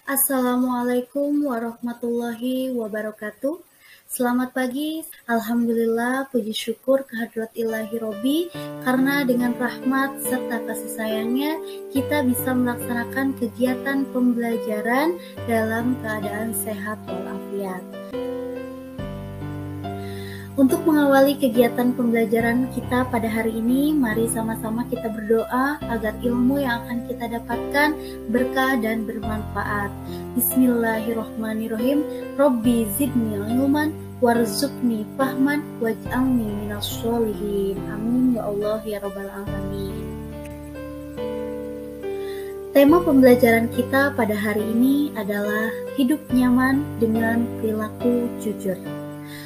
Assalamualaikum warahmatullahi wabarakatuh. Selamat pagi, Alhamdulillah, puji syukur kehadrat ilahi Robbi, karena dengan rahmat serta kasih sayangnya, kita bisa melaksanakan kegiatan pembelajaran dalam keadaan sehat walafiat. Untuk mengawali kegiatan pembelajaran kita pada hari ini, mari sama-sama kita berdoa agar ilmu yang akan kita dapatkan berkah dan bermanfaat. Bismillahirrahmanirrahim. Robbi zidni ilman warzuqni fahman waj'alni minas sholihin. Amin ya Allah ya Rabbal alamin. Tema pembelajaran kita pada hari ini adalah hidup nyaman dengan perilaku jujur.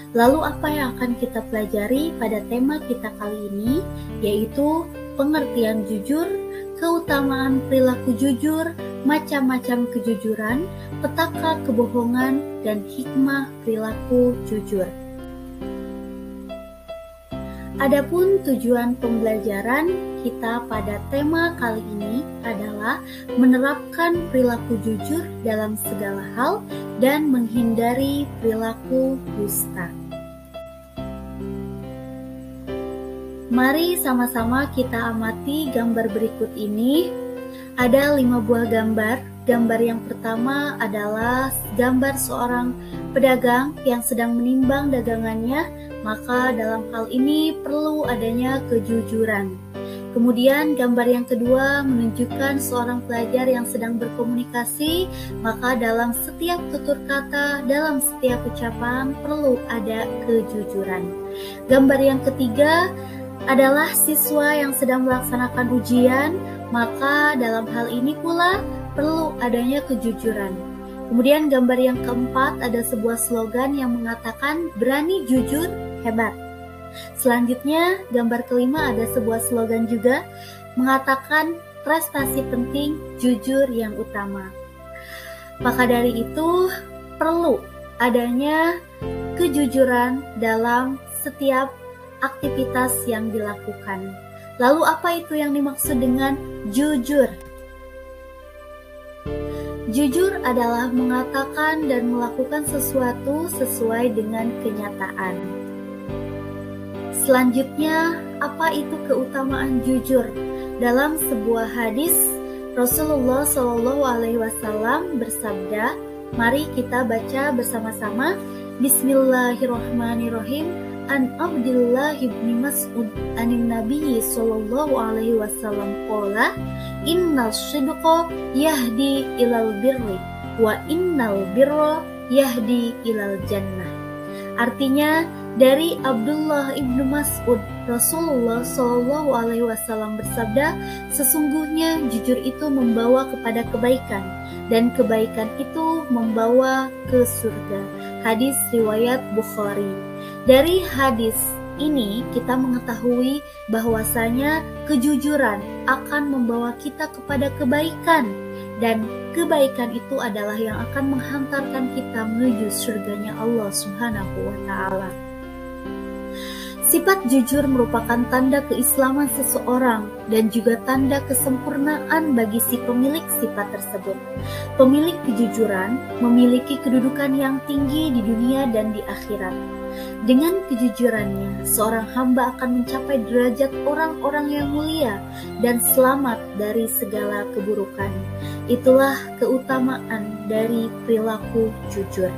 Lalu apa yang akan kita pelajari pada tema kita kali ini, yaitu pengertian jujur, keutamaan perilaku jujur, macam-macam kejujuran, petaka kebohongan, dan hikmah perilaku jujur. Adapun tujuan pembelajaran kita pada tema kali ini adalah menerapkan perilaku jujur dalam segala hal dan menghindari perilaku dusta. Mari sama-sama kita amati gambar berikut ini. Ada 5 buah gambar. Gambar yang pertama adalah gambar seorang pedagang yang sedang menimbang dagangannya, maka dalam hal ini perlu adanya kejujuran. Kemudian gambar yang kedua menunjukkan seorang pelajar yang sedang berkomunikasi, maka dalam setiap tutur kata, dalam setiap ucapan perlu ada kejujuran. Gambar yang ketiga adalah siswa yang sedang melaksanakan ujian, maka dalam hal ini pula perlu adanya kejujuran. Kemudian gambar yang keempat ada sebuah slogan yang mengatakan berani jujur hebat. Selanjutnya gambar kelima ada sebuah slogan juga mengatakan prestasi penting jujur yang utama. Maka dari itu perlu adanya kejujuran dalam setiap aktivitas yang dilakukan. Lalu apa itu yang dimaksud dengan jujur? Jujur adalah mengatakan dan melakukan sesuatu sesuai dengan kenyataan. Selanjutnya, apa itu keutamaan jujur? Dalam sebuah hadis, Rasulullah SAW bersabda, mari kita baca bersama-sama. Bismillahirrahmanirrahim. An Abdullah ibn Mas'ud anin Nabi sallallahu alaihi wasallam qala innal sidqa yahdi ilal birri wa innal birra yahdi ilal jannah. Artinya dari Abdullah ibn Mas'ud, Rasulullah sallallahu alaihi wasallam bersabda, sesungguhnya jujur itu membawa kepada kebaikan dan kebaikan itu membawa ke surga. Hadis riwayat Bukhari. Dari hadis ini kita mengetahui bahwasanya kejujuran akan membawa kita kepada kebaikan dan kebaikan itu adalah yang akan menghantarkan kita menuju surganya Allah Subhanahu wa taala. Sifat jujur merupakan tanda keislaman seseorang dan juga tanda kesempurnaan bagi si pemilik sifat tersebut. Pemilik kejujuran memiliki kedudukan yang tinggi di dunia dan di akhirat. Dengan kejujurannya, seorang hamba akan mencapai derajat orang-orang yang mulia dan selamat dari segala keburukan. Itulah keutamaan dari perilaku jujur.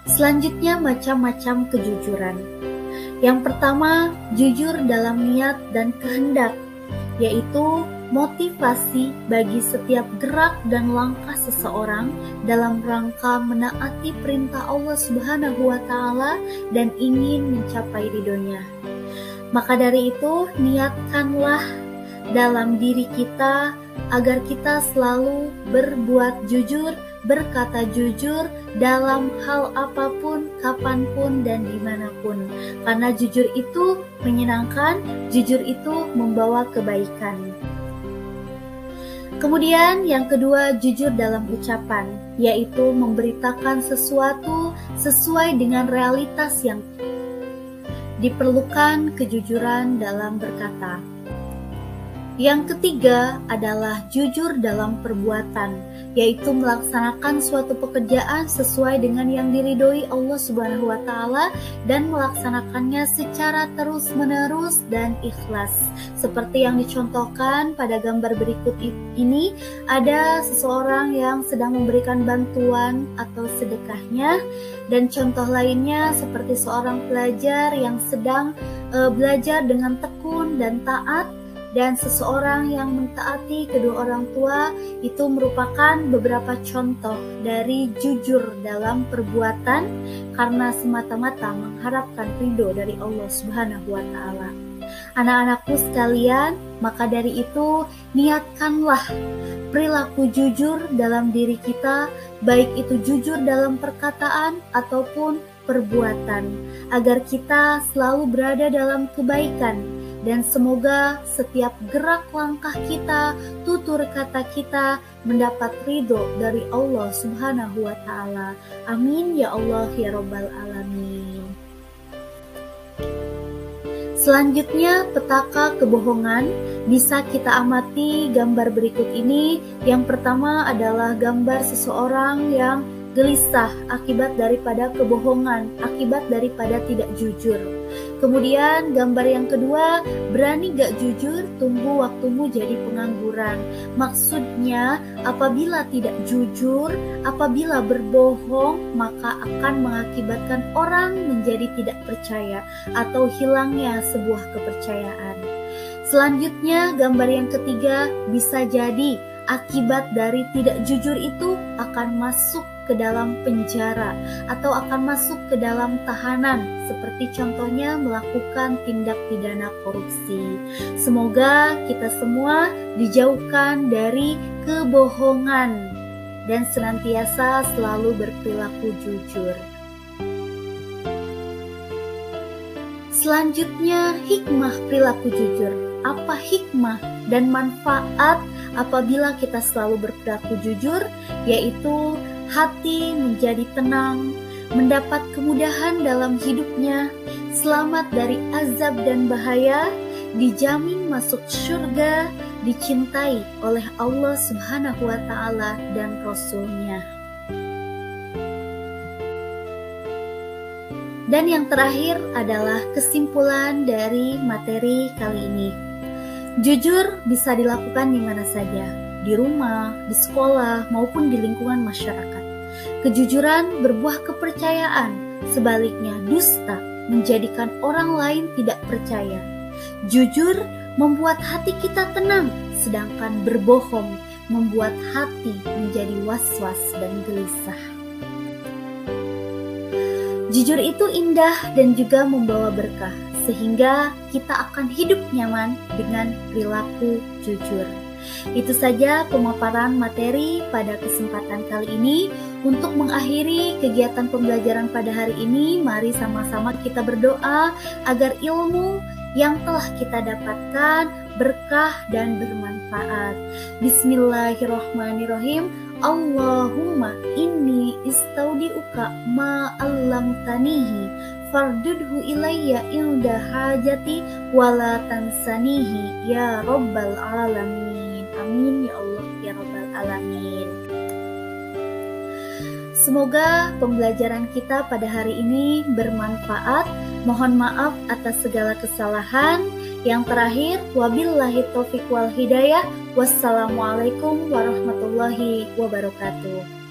Selanjutnya, macam-macam kejujuran. Yang pertama, jujur dalam niat dan kehendak, yaitu motivasi bagi setiap gerak dan langkah seseorang dalam rangka menaati perintah Allah Subhanahu wa taala dan ingin mencapai ridhonya. Maka dari itu, niatkanlah dalam diri kita agar kita selalu berbuat jujur, berkata jujur dalam hal apapun, kapanpun, dan dimanapun. Karena jujur itu menyenangkan, jujur itu membawa kebaikan. Kemudian yang kedua, jujur dalam ucapan, yaitu memberitakan sesuatu sesuai dengan realitas yang diperlukan kejujuran dalam berkata. Yang ketiga adalah jujur dalam perbuatan, yaitu melaksanakan suatu pekerjaan sesuai dengan yang diridhoi Allah Subhanahu wa Ta'ala dan melaksanakannya secara terus-menerus dan ikhlas. Seperti yang dicontohkan pada gambar berikut ini, ada seseorang yang sedang memberikan bantuan atau sedekahnya, dan contoh lainnya seperti seorang pelajar yang sedang belajar dengan tekun dan taat, dan seseorang yang mentaati kedua orang tua. Itu merupakan beberapa contoh dari jujur dalam perbuatan karena semata-mata mengharapkan ridho dari Allah Subhanahu wa Ta'ala. Anak-anakku sekalian, maka dari itu niatkanlah perilaku jujur dalam diri kita, baik itu jujur dalam perkataan ataupun perbuatan, agar kita selalu berada dalam kebaikan. Dan semoga setiap gerak langkah kita, tutur kata kita mendapat ridho dari Allah Subhanahu wa Ta'ala. Amin ya Allah ya Rabbal Alamin. Selanjutnya, petaka kebohongan bisa kita amati gambar berikut ini. Yang pertama adalah gambar seseorang yang gelisah akibat daripada kebohongan, akibat daripada tidak jujur. Kemudian gambar yang kedua, berani gak jujur, tunggu waktumu jadi pengangguran. Maksudnya, apabila tidak jujur, apabila berbohong, maka akan mengakibatkan orang menjadi tidak percaya atau hilangnya sebuah kepercayaan. Selanjutnya, gambar yang ketiga, bisa jadi akibat dari tidak jujur itu akan masuk ke dalam penjara atau akan masuk ke dalam tahanan, seperti contohnya melakukan tindak pidana korupsi. Semoga kita semua dijauhkan dari kebohongan dan senantiasa selalu berperilaku jujur. Selanjutnya, hikmah perilaku jujur. Apa hikmah dan manfaat apabila kita selalu berperilaku jujur? Yaitu hati menjadi tenang, mendapat kemudahan dalam hidupnya, selamat dari azab dan bahaya, dijamin masuk surga, dicintai oleh Allah Subhanahu wa Ta'ala dan Rasul-Nya. Dan yang terakhir adalah kesimpulan dari materi kali ini. Jujur bisa dilakukan di mana saja, di rumah, di sekolah, maupun di lingkungan masyarakat. Kejujuran berbuah kepercayaan, sebaliknya dusta menjadikan orang lain tidak percaya. Jujur membuat hati kita tenang, sedangkan berbohong membuat hati menjadi was-was dan gelisah. Jujur itu indah dan juga membawa berkah, sehingga kita akan hidup nyaman dengan perilaku jujur. Itu saja pemaparan materi pada kesempatan kali ini. Untuk mengakhiri kegiatan pembelajaran pada hari ini, mari sama-sama kita berdoa agar ilmu yang telah kita dapatkan berkah dan bermanfaat. Bismillahirrahmanirrahim. Allahumma inni istaudi'uka ma'allamtanihi fardudhu ilayya inda hajati wala tansanihi ya Rabbal Alamin. Amin ya Allah ya Rabbal Alamin. Semoga pembelajaran kita pada hari ini bermanfaat. Mohon maaf atas segala kesalahan. Yang terakhir, wabillahi taufiq wal hidayah. Wassalamualaikum warahmatullahi wabarakatuh.